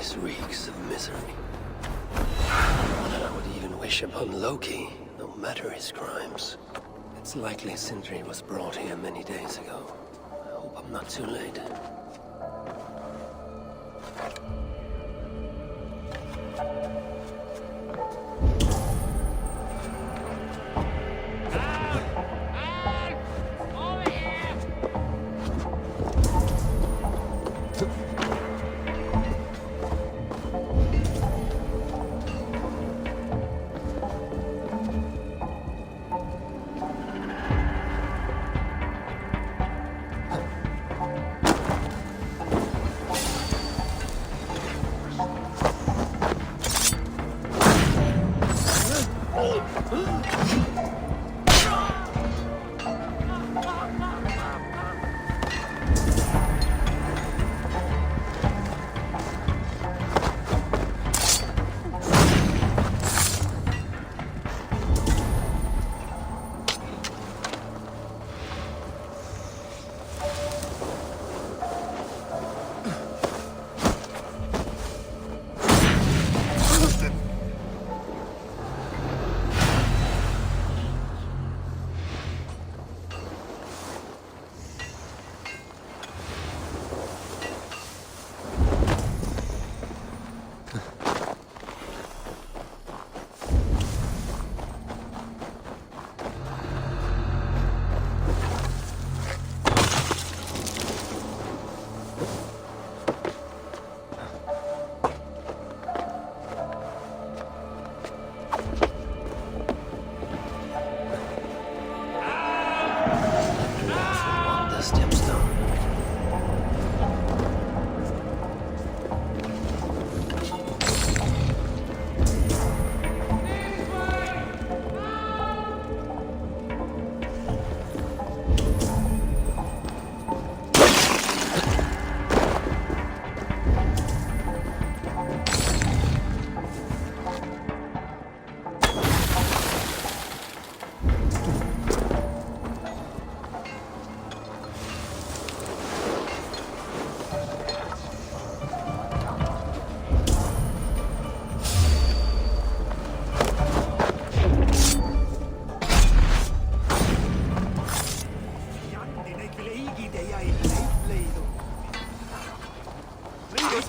place reeks of misery. And I would even wish upon Loki, no matter his crimes. It's likely Sindri was brought here many days ago. I hope I'm not too late.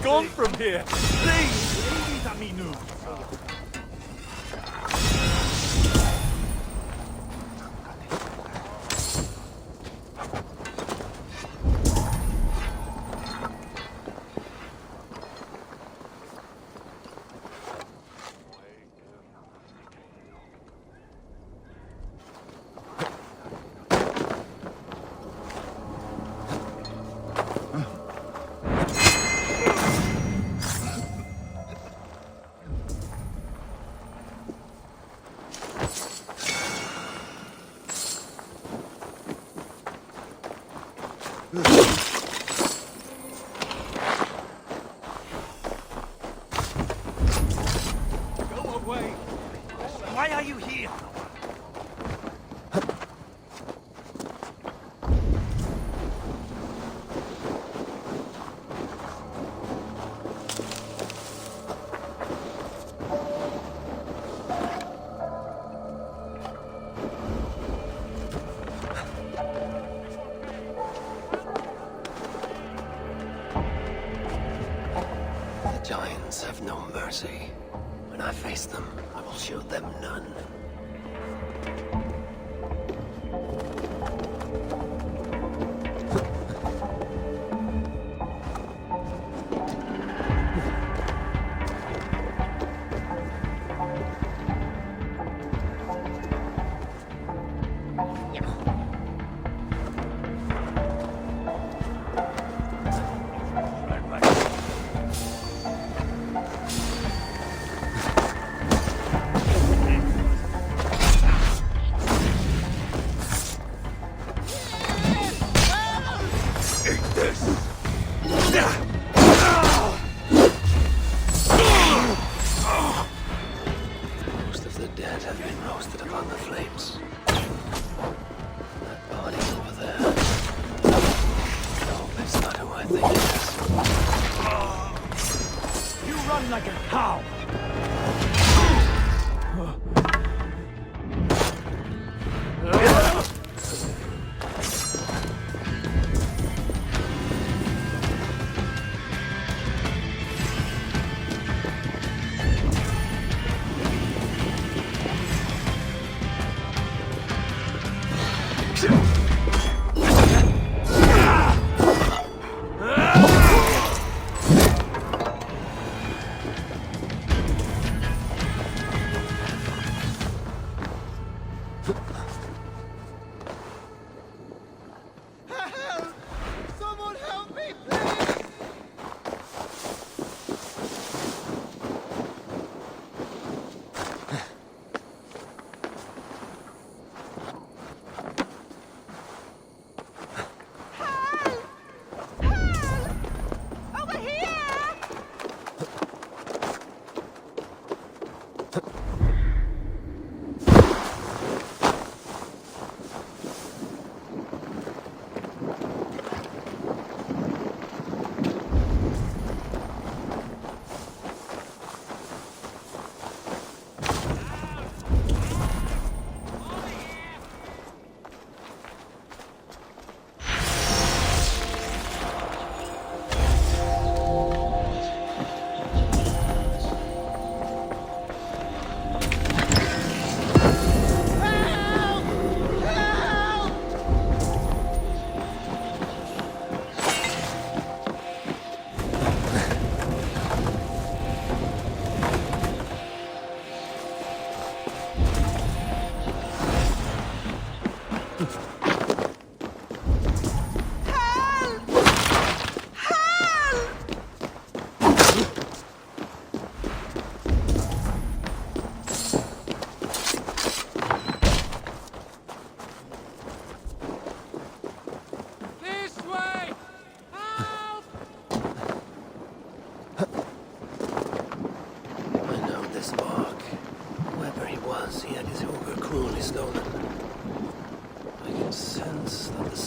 Gone from here. Please. Why are you here? The giants have no mercy. When I face them, I will show them none.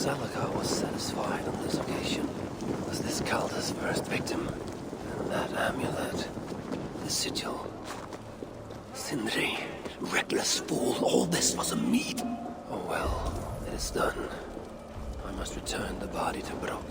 Salakar was satisfied on this occasion. Was this cult's first victim? And that amulet, the sigil. Sindri, reckless fool, all this was a meat. Oh well, it is done. I must return the body to Broke.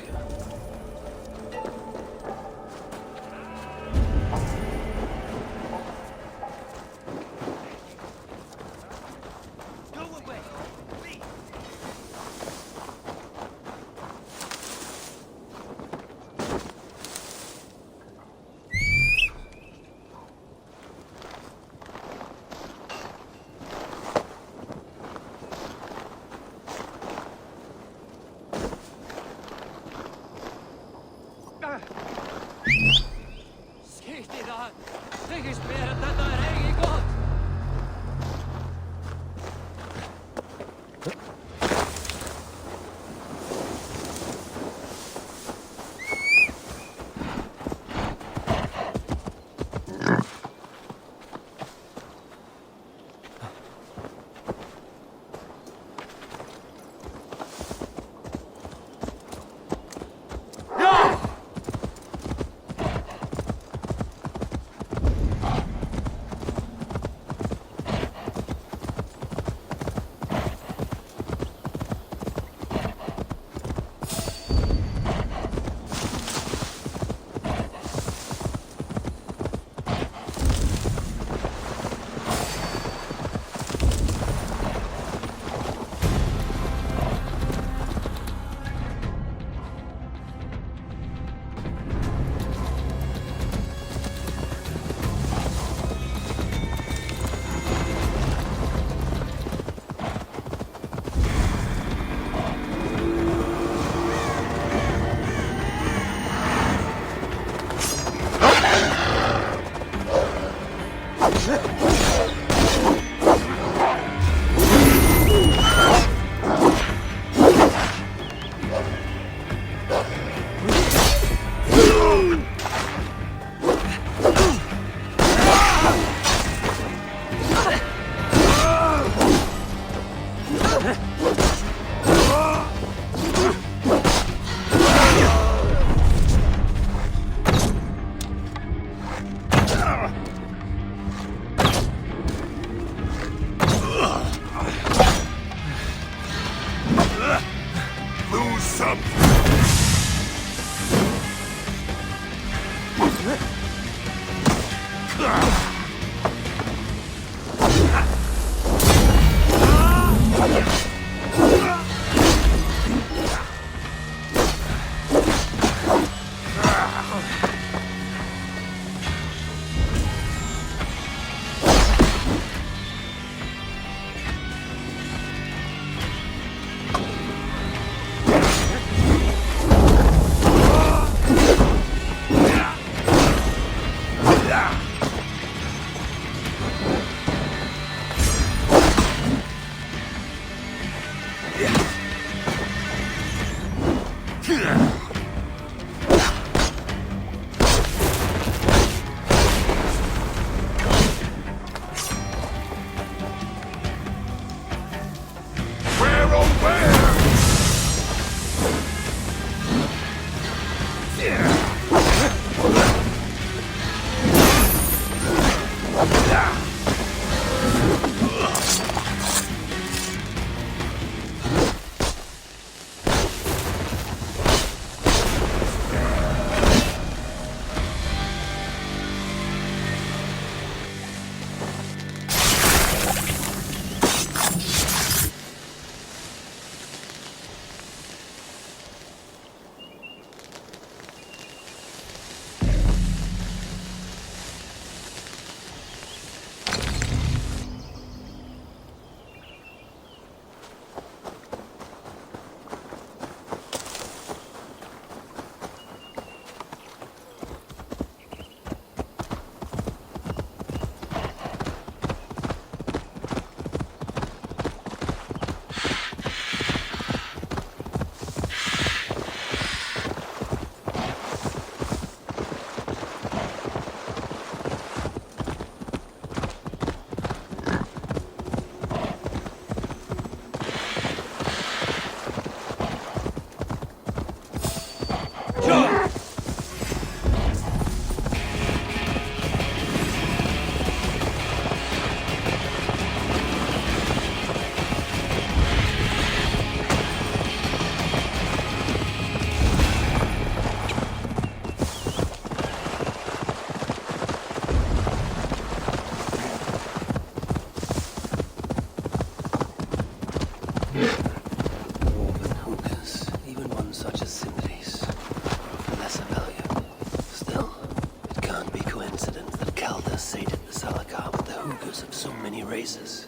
races.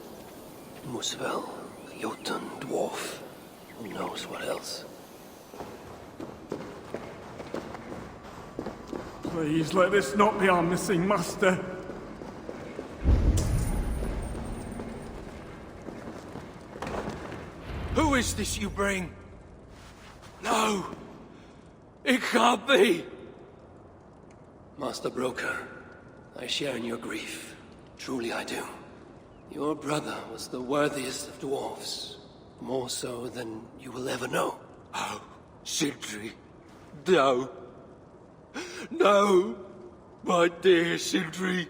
Musvel, Jotun, dwarf. Who knows what else? Please, let this not be our missing master. Who is this you bring? No! It can't be! Master Broker, I share in your grief. Truly I do. Your brother was the worthiest of dwarves. More so than you will ever know. Oh, Sindri. No. No! My dear Sindri.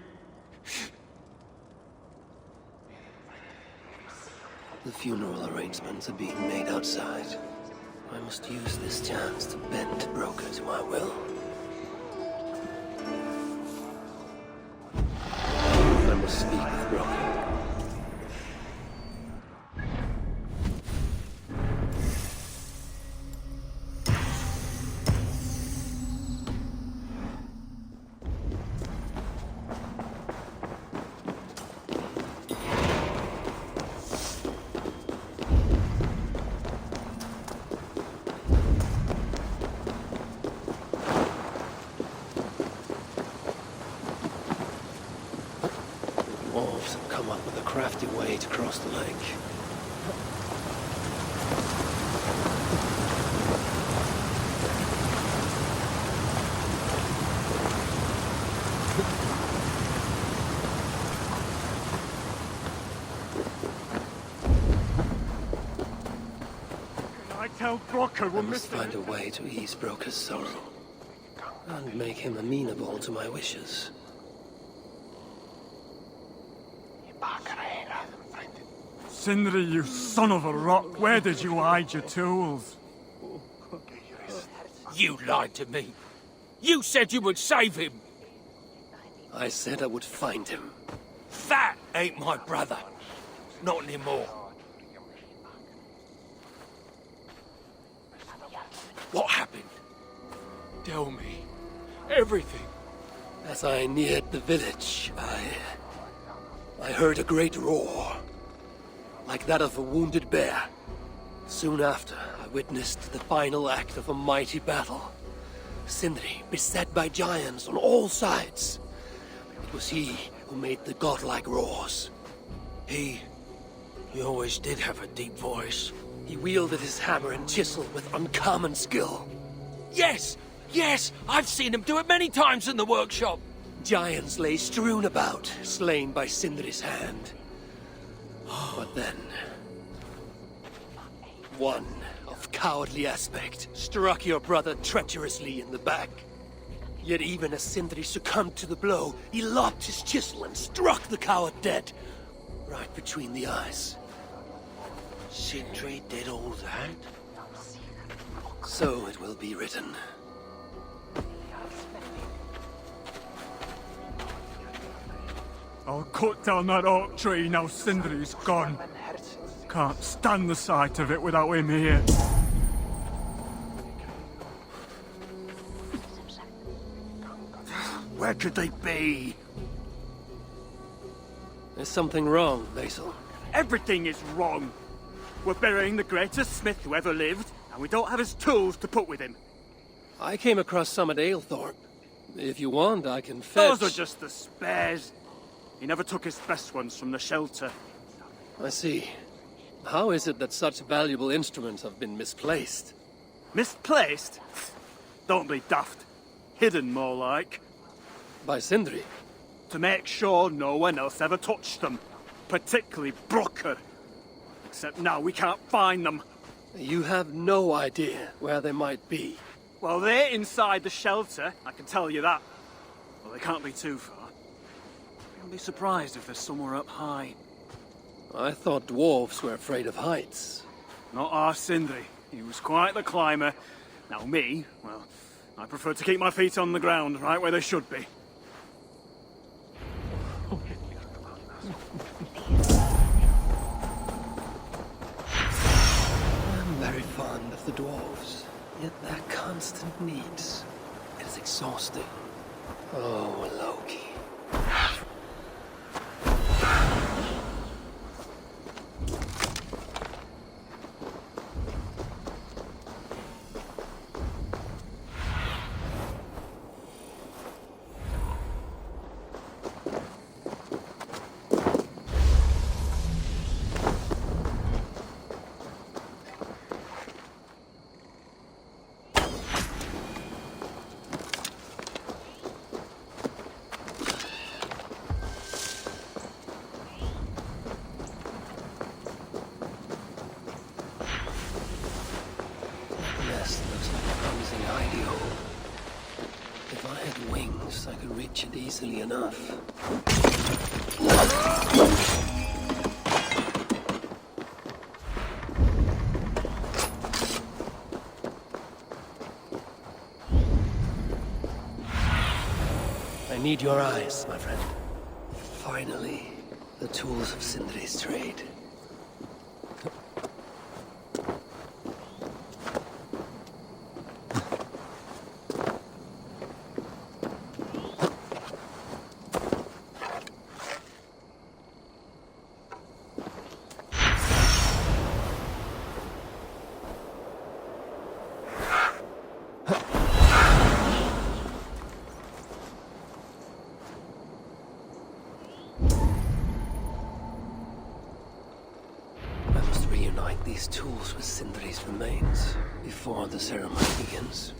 The funeral arrangements are being made outside. I must use this chance to bend Broker to my will. I must speak with Broker. Dwarves have come up with a crafty way to cross the lake. I tell Brocker I we're must missing find a way to ease Broker's sorrow. And make him amenable to my wishes. Sindri, you son of a rock, where did you hide your tools? You lied to me. You said you would save him. I said I would find him. That ain't my brother. Not anymore. What happened? Tell me. Everything. As I neared the village, I heard a great roar. Like that of a wounded bear. Soon after, I witnessed the final act of a mighty battle. Sindri beset by giants on all sides. It was he who made the godlike roars. He always did have a deep voice. He wielded his hammer and chisel with uncommon skill. Yes! Yes! I've seen him do it many times in the workshop. Giants lay strewn about, slain by Sindri's hand. But then, one of cowardly aspect struck your brother treacherously in the back. Yet even as Sindri succumbed to the blow, he lopped his chisel and struck the coward dead, right between the eyes. Sindri did all that? So it will be written. I'll cut down that oak tree now Sindri's gone. Can't stand the sight of it without him here. Where could they be? There's something wrong, Basil. Everything is wrong. We're burying the greatest smith who ever lived, and we don't have his tools to put with him. I came across some at Aylthorpe. If you want, I can fetch... Those are just the spares. He never took his best ones from the shelter. I see. How is it that such valuable instruments have been misplaced? Misplaced? Don't be daft. Hidden, more like. By Sindri? To make sure no one else ever touched them. Particularly Brocker. Except now we can't find them. You have no idea where they might be. Well, they're inside the shelter, I can tell you that. Well, they can't be too far. I'd be surprised if they're somewhere up high. I thought dwarves were afraid of heights. Not our Sindri. He was quite the climber. Now me, well, I prefer to keep my feet on the ground, right where they should be. I'm very fond of the dwarves, yet their constant needs. It is exhausting. Oh, Loki. nest looks like a promising hidey hole. If I had wings, I could reach it easily enough. I need your eyes, my friend. Finally, the tools of Sindri's trade. These tools with Sindri's remains before the ceremony begins.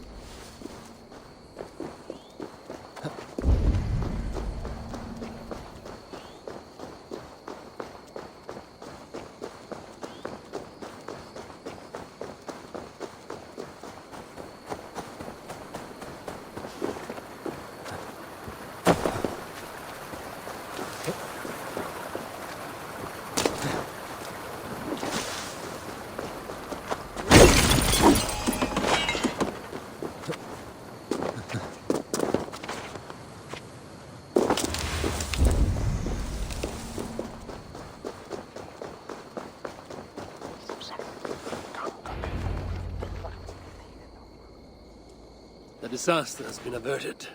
The disaster has been averted.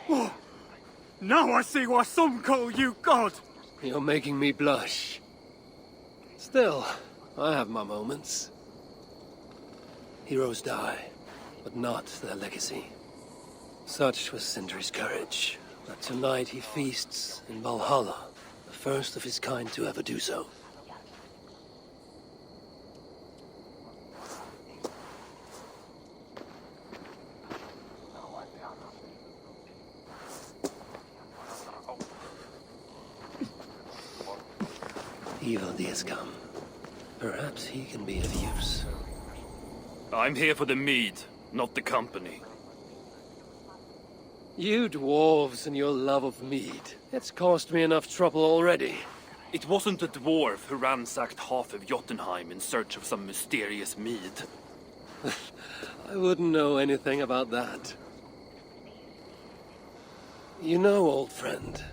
Oh, now I see why some call you God! You're making me blush. Still, I have my moments. Heroes die, but not their legacy. Such was Sindri's courage, that tonight he feasts in Valhalla, the first of his kind to ever do so. Evil has come. Perhaps he can be of use. I'm here for the mead, not the company. You dwarves and your love of mead. It's caused me enough trouble already. It wasn't a dwarf who ransacked half of Jotunheim in search of some mysterious mead. I wouldn't know anything about that. You know, old friend,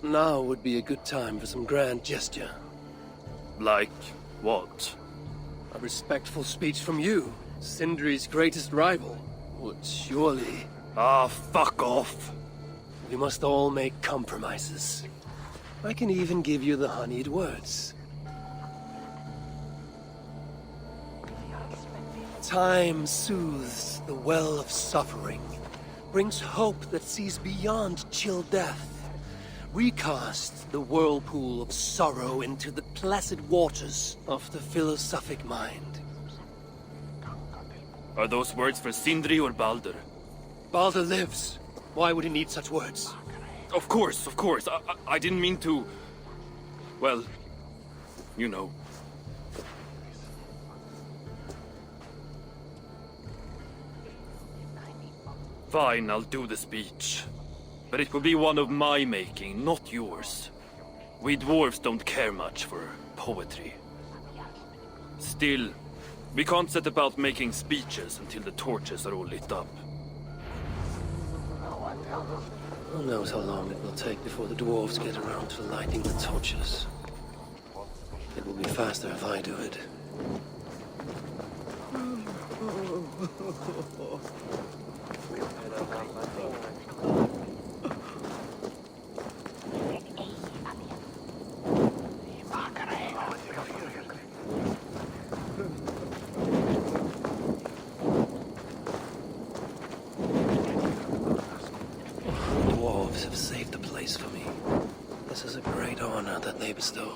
now would be a good time for some grand gesture. Like what? A respectful speech from you, Sindri's greatest rival, would surely... Ah, fuck off! We must all make compromises. I can even give you the honeyed words. Time soothes the well of suffering, brings hope that sees beyond chill death, recast the whirlpool of sorrow into the placid waters of the philosophic mind. Are those words for Sindri or Balder? Balder lives. Why would he need such words? Of course. I didn't mean to... Well, you know. Fine, I'll do the speech. But it will be one of my making, not yours. We dwarves don't care much for poetry. Still, we can't set about making speeches until the torches are all lit up. Who knows how long it will take before the dwarves get around to lighting the torches. It will be faster if I do it. Dwarves have saved the place for me. This is a great honor that they bestow.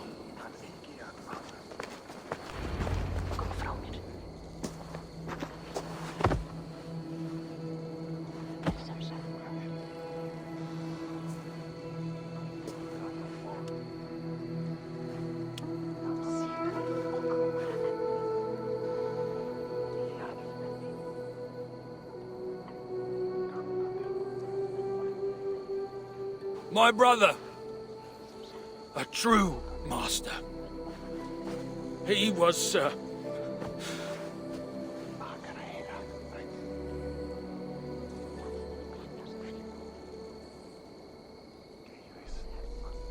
My brother. A true master. He was,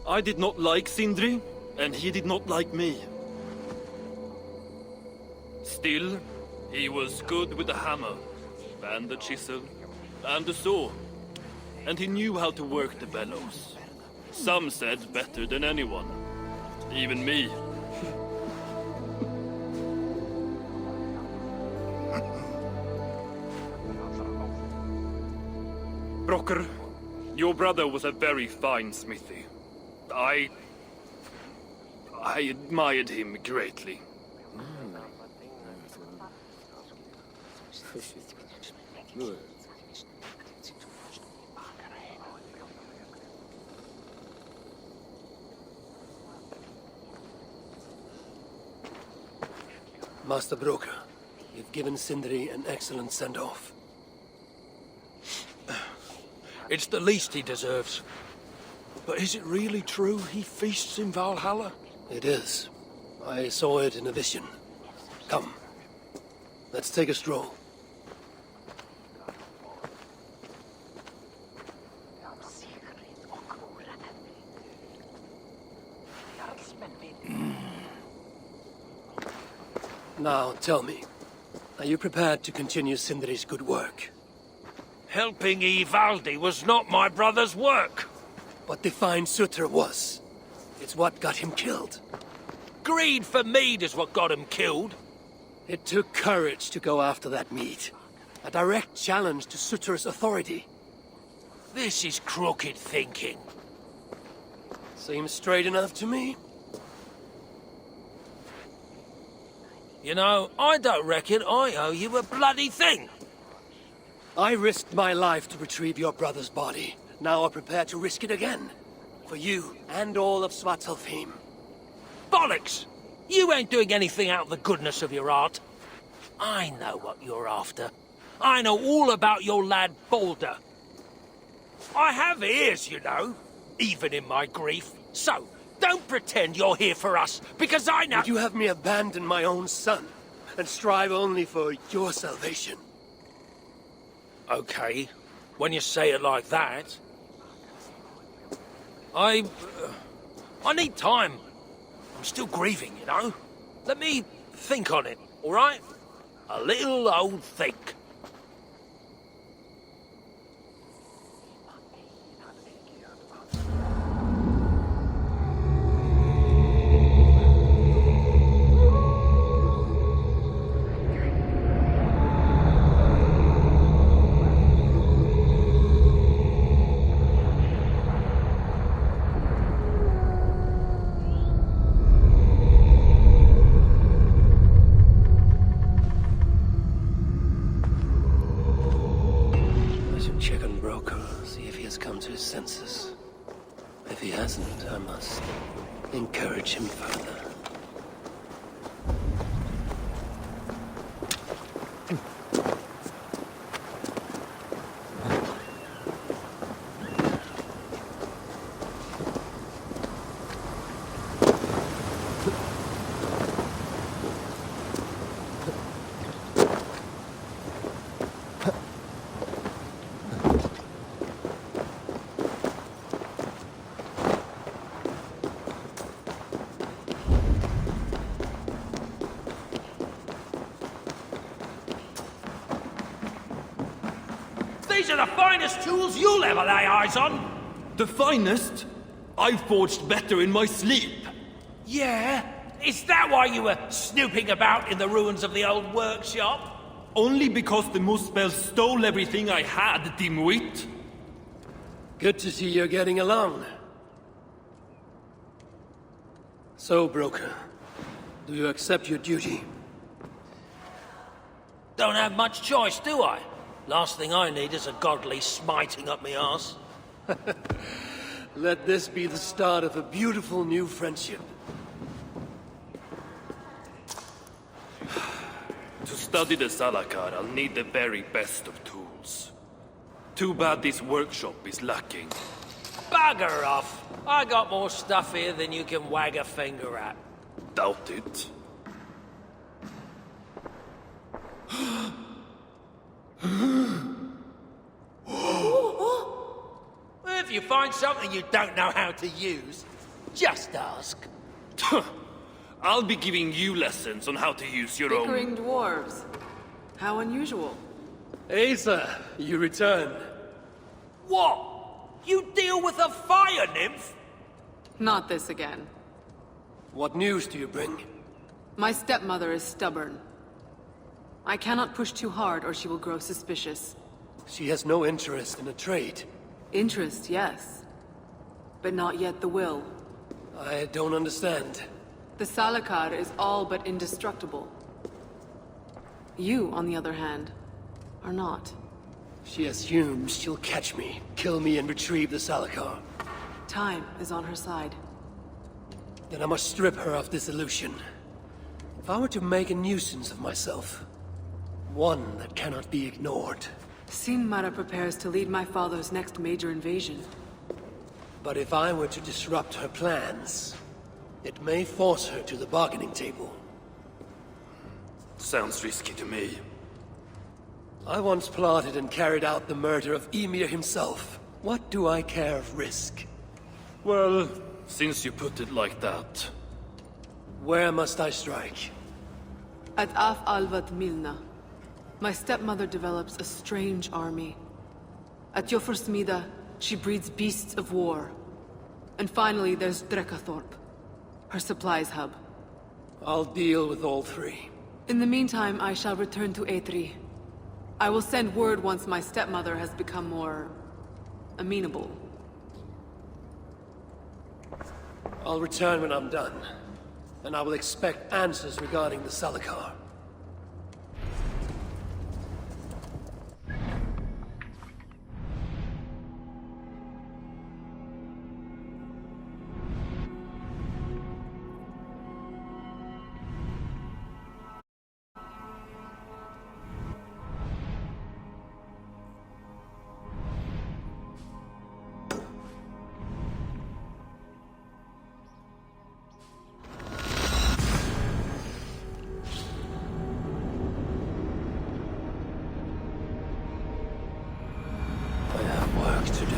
I did not like Sindri, and he did not like me. Still, he was good with the hammer, and the chisel, and the saw. And he knew how to work the bellows. Some said better than anyone. Even me. Brocker, your brother was a very fine smithy. I admired him greatly. Master Broker, you've given Sindri an excellent send-off. it's the least he deserves. But is it really true he feasts in Valhalla? It is. I saw it in a vision. Come. Let's take a stroll. Now, tell me, are you prepared to continue Sindri's good work? Helping Ivaldi was not my brother's work. What defined Sutra was. It's what got him killed. Greed for mead is what got him killed. It took courage to go after that mead. A direct challenge to Sutra's authority. This is crooked thinking. Seems straight enough to me. You know, I don't reckon I owe you a bloody thing. I risked my life to retrieve your brother's body. Now I'm prepared to risk it again. For you and all of Svartalfheim. Bollocks! You ain't doing anything out of the goodness of your heart. I know what you're after. I know all about your lad Balder. I have ears, you know, even in my grief. So, don't pretend you're here for us, because I know— Would you have me abandon my own son, and strive only for your salvation? Okay, when you say it like that. I need time. I'm still grieving, you know? Let me think on it, all right? A little old think. Senses. If he hasn't, I must encourage him further. These are the finest tools you'll ever lay eyes on! The finest? I forged better in my sleep. Yeah? Is that why you were snooping about in the ruins of the old workshop? Only because the Muspel stole everything I had, dimwit. Good to see you're getting along. So, Broker, do you accept your duty? Don't have much choice, do I? Last thing I need is a godly smiting up me arse. Let this be the start of a beautiful new friendship. To study the Salakar, I'll need the very best of tools. Too bad this workshop is lacking. Bugger off. I got more stuff here than you can wag a finger at. Doubt it. If you find something you don't know how to use, just ask. I'll be giving you lessons on how to use your own... Bickering dwarves. How unusual. Asa, you return. What? You deal with a fire nymph? Not this again. What news do you bring? My stepmother is stubborn. I cannot push too hard or she will grow suspicious. She has no interest in a trade. Interest, yes. But not yet the will. I don't understand. The Salakar is all but indestructible. You, on the other hand, are not. She assumes she'll catch me, kill me, and retrieve the Salakar. Time is on her side. Then I must strip her of this illusion. If I were to make a nuisance of myself, one that cannot be ignored. Sinmary prepares to lead my father's next major invasion. But if I were to disrupt her plans, it may force her to the bargaining table. Sounds risky to me. I once plotted and carried out the murder of Ymir himself. What do I care of risk? Well, since you put it like that... Where must I strike? At Af Alvat Milna, my stepmother develops a strange army. At Jofursmida, she breeds beasts of war. And finally, there's Drekathorp, her supplies hub. I'll deal with all three. In the meantime, I shall return to Eitri. I will send word once my stepmother has become more... amenable. I'll return when I'm done. And I will expect answers regarding the Salakar. I have work to do.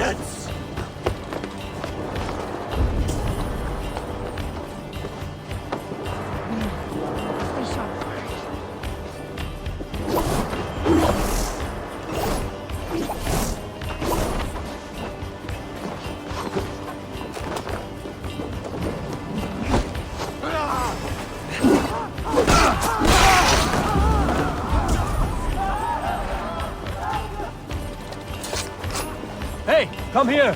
Bandits! Hey, come here!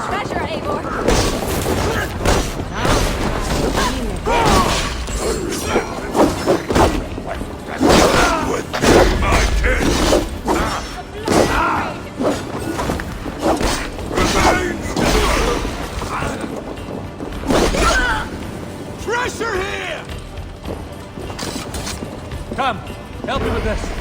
Treasure, Eivor! Pressure here! Come, help me with this.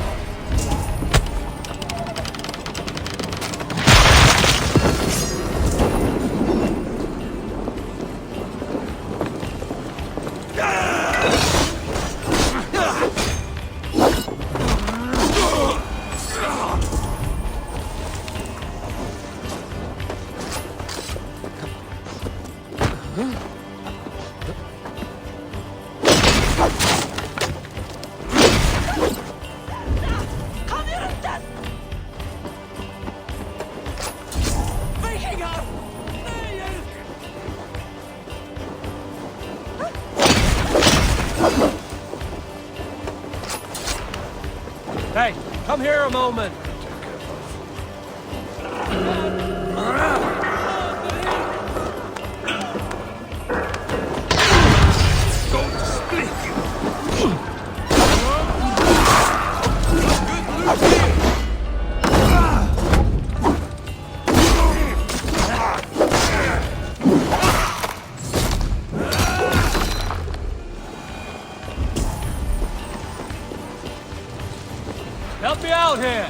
Hey, come here a moment. Help me out here!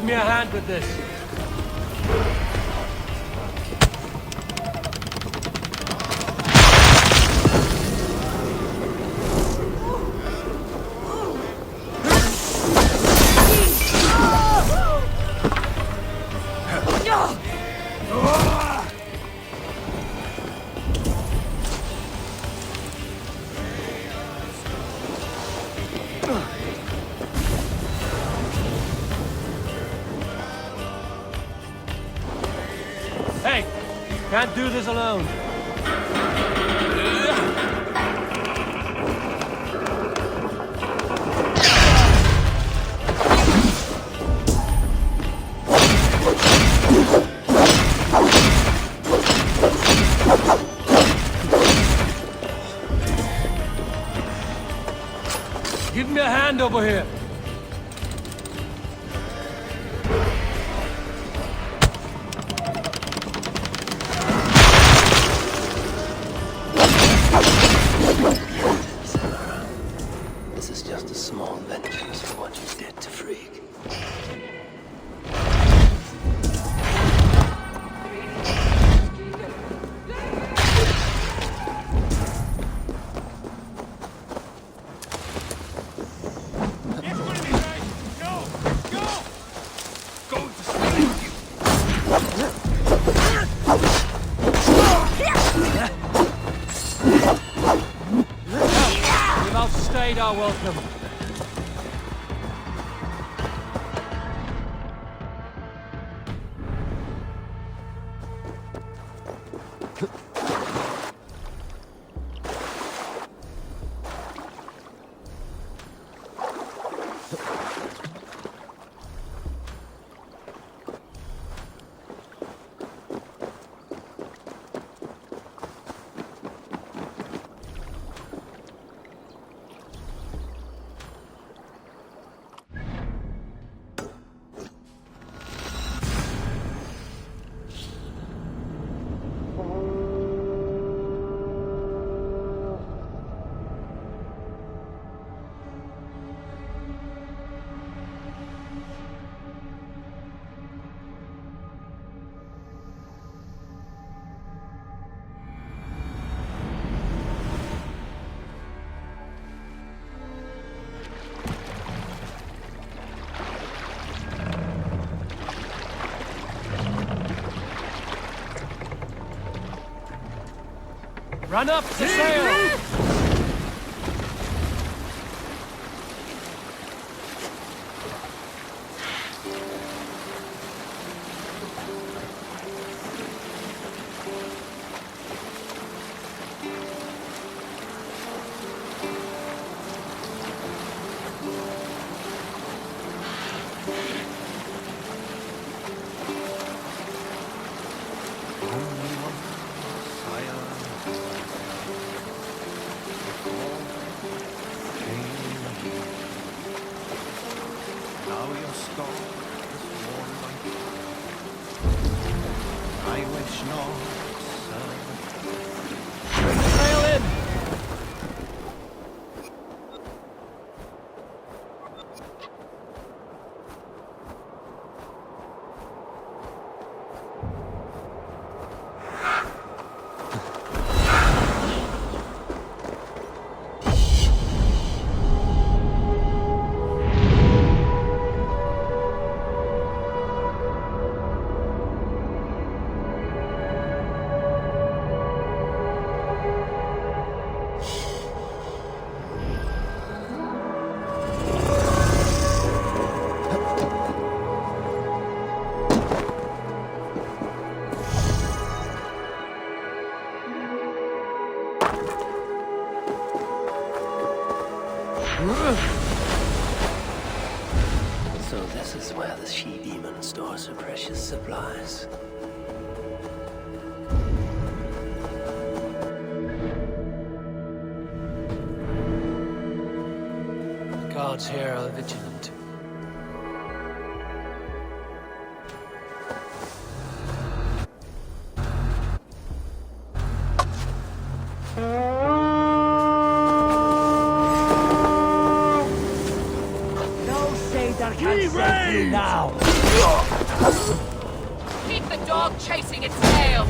Give me a hand with this. Hey, can't do this alone. Give me a hand over here. This is just a small vengeance for what you did to Freak. You've outstayed our welcome. Run up the sail! Sail in! So this is where the she-demon stores her precious supplies. The guards here are vigilant. Now! Keep the dog chasing its tail!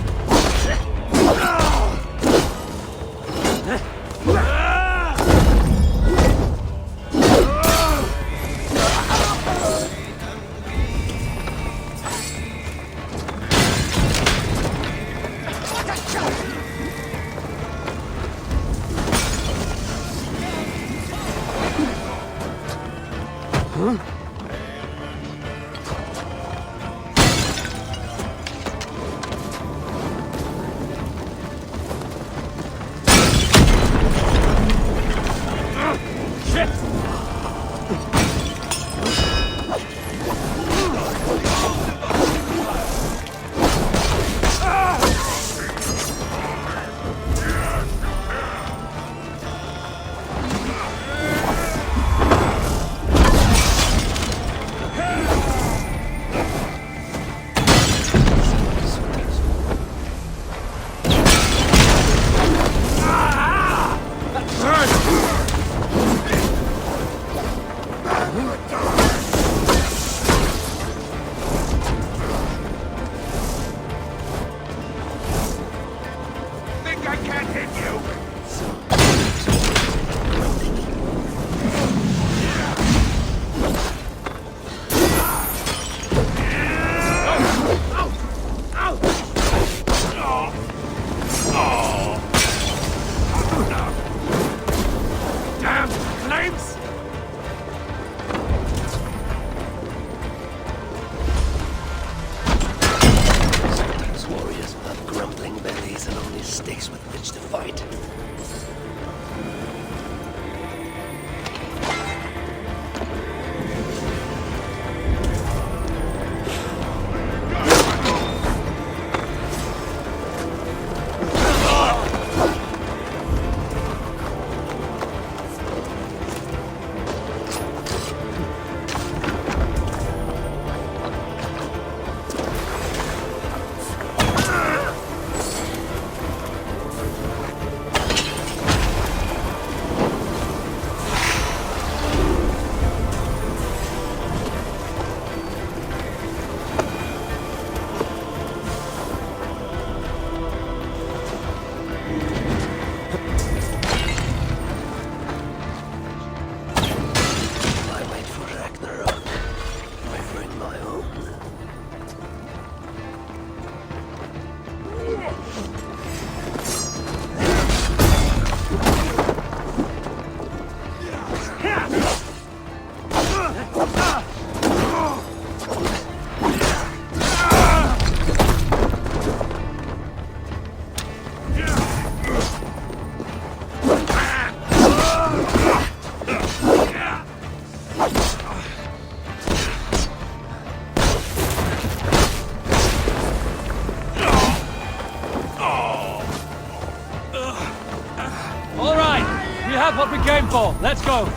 What we came for. Let's go.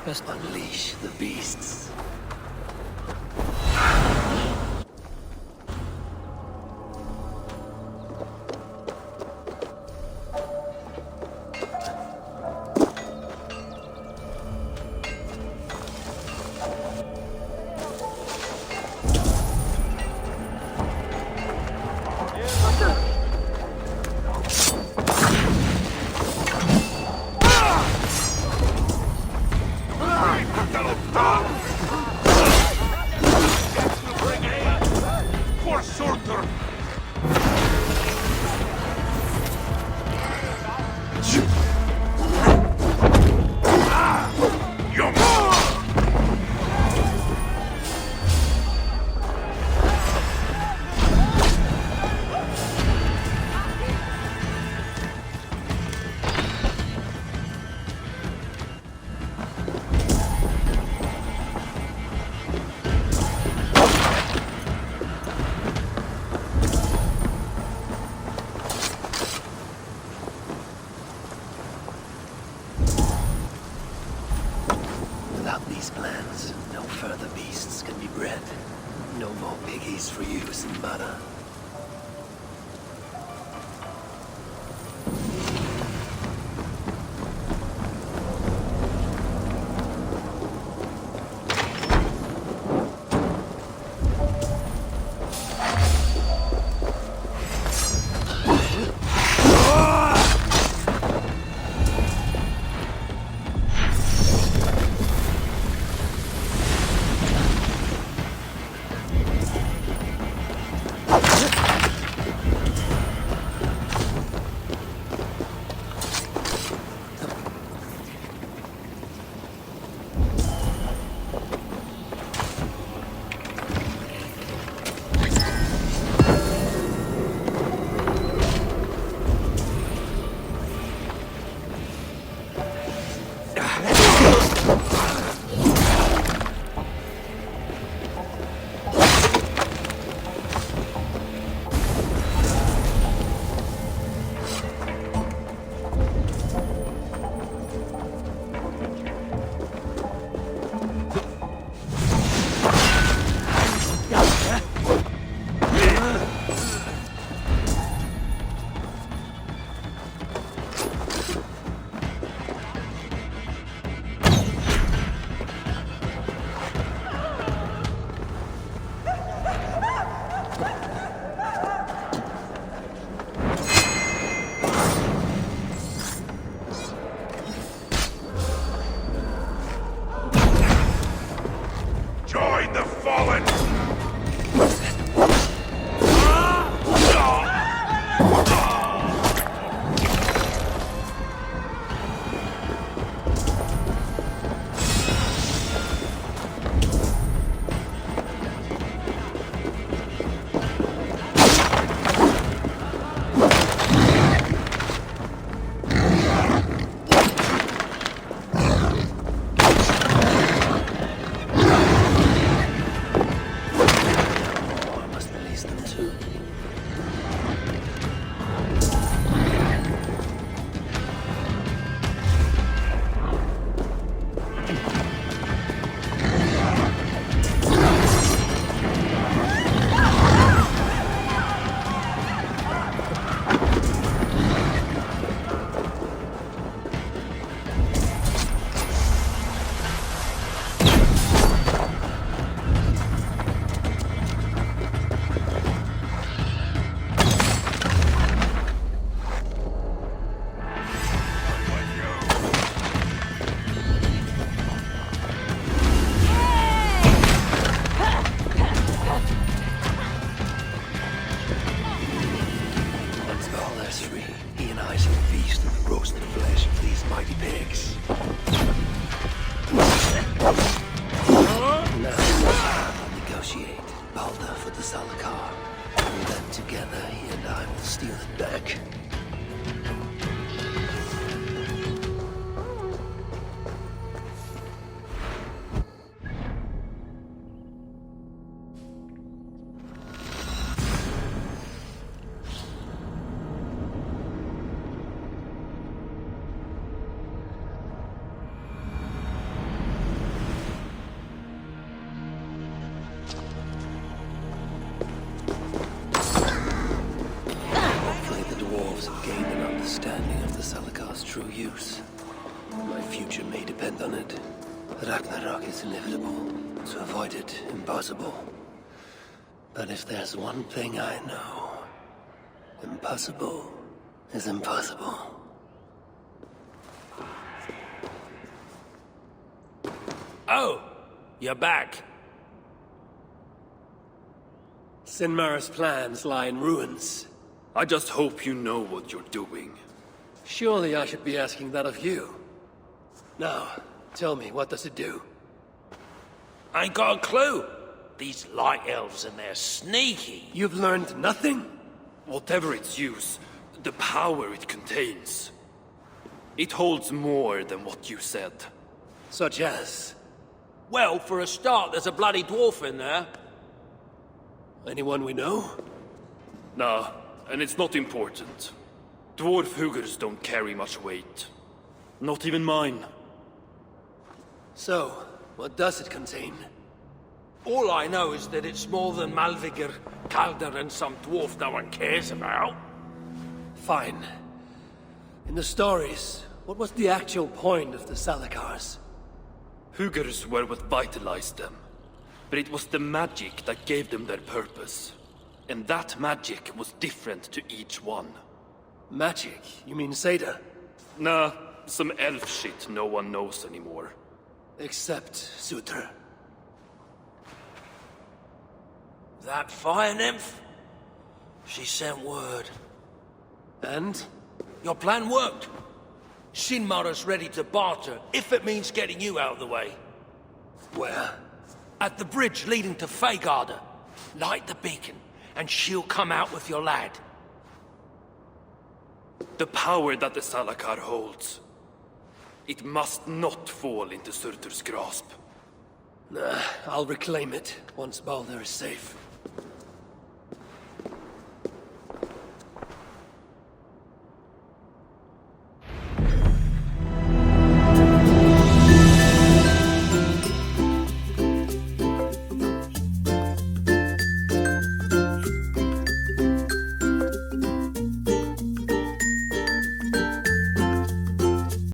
Best Unleash the beasts. Without these plans, no further beasts can be bred. No more piggies for you, Sinmary. understanding of the Salakar's true use. My future may depend on it. Ragnarok is inevitable. To avoid it, impossible. But if there's one thing I know, impossible is impossible. Oh, you're back. Sinmary's plans lie in ruins. I just hope you know what you're doing. Surely I should be asking that of you. Now, tell me, what does it do? I ain't got a clue. These light elves and they're sneaky. You've learned nothing? Whatever its use, the power it contains. It holds more than what you said. Such as? Well, for a start, there's a bloody dwarf in there. Anyone we know? Nah, and it's not important. Dwarf Hugers don't carry much weight. Not even mine. So, what does it contain? All I know is that it's more than Malvigur, Calder, and some dwarf no one cares about. Fine. In the stories, what was the actual point of the Salakars? Hugers were what vitalized them. But it was the magic that gave them their purpose. And that magic was different to each one. Magic? You mean Seda? Nah, some elf shit no one knows anymore. Except Sutra. That fire nymph? She sent word. And? Your plan worked. Sinmary's ready to barter, if it means getting you out of the way. Where? At the bridge leading to Feygarda. Light the beacon, and she'll come out with your lad. The power that the Salakar holds. It must not fall into Surtur's grasp. Nah, I'll reclaim it once Baldur is safe.